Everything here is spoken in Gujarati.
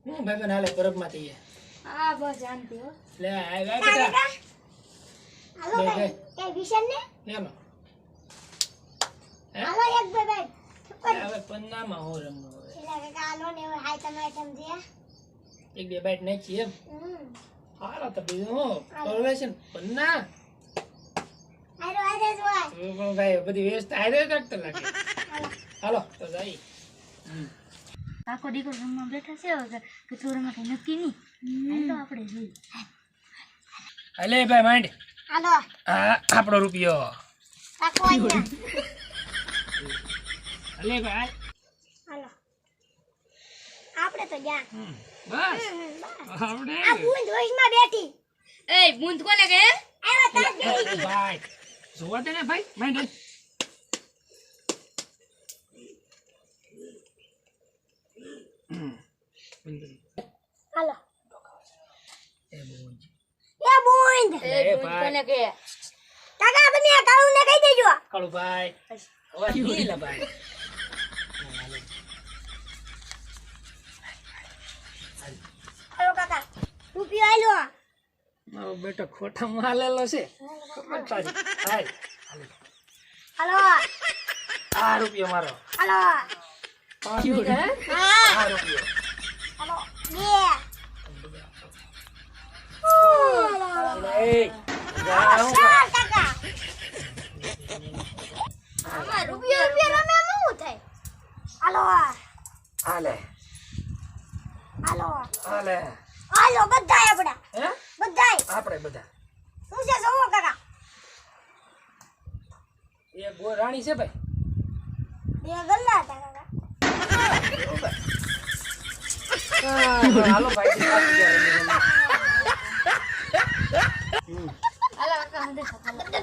હું ભાઈ બન હાલે બરફમાંથી છે. હા બસ શાંતિ હો. લે આય વા બેટા. હાલો ભાઈ કે વિશન ને લેલો. હાલો એક બે બે હવે પન્નામાં હો રમવો હવે. એલા કાકા હાલો ને હાય તમે સમજ્યા એક બે બાઈટ નાખી એમ. હાલો તો બીજું હું કરવે છે ને પન્ના. આરો આરે જોય તો પણ ભાઈ બધી વ્યવસ્થા આયરે કાઢતો લાગે. હાલો તો જાય. આખો દીકરો રૂમમાં બેઠા છે હવે કે થોડામાં કઈ નક્કી નહીં. હાલ તો આપણે જોઈએ. અલે ભાઈ માંડ. હાલો આ આપણો રૂપિયો. કાકો અહીંયા અલે ભાઈ હાલો આપણે તો ગયા બસ આપણે આ બુંદ વોઇસમાં બેઠી એ બુંદ કોને કહે? આવ્યો તાર ભાઈ જોવા દે ને ભાઈ માંડ. હાલો એ બોલ. એ બુંદ એ બુંદ કોને કહે? કાકા તમે આ કાળું ને કહી દેજો કાળુ ભાઈ અવાજ નીલા ભાઈ. હાલો કાકા રૂપિયો આલ્યો મારો બેટો ખોટા માલેલો છે. ખબર પાછી. હાય હાલો આ રૂપિયો મારો. હાલો પાંચ રૂપિયા, હે? હા આ રૂપિયો. હાલો બે એ જાઓ. ચાર કાકા આમાં રૂપિયો રૂપિયો રમે શું થાય હાલો હાલે હાલો હાલે. હાલો બધાય આપડા હે બધાય આપણે બધા શું છે જોવો કાકા એ ગો રાણી છે ભાઈ. બે ગલ્લા હતા કાકા હાલો ભાઈ હાલો કાકા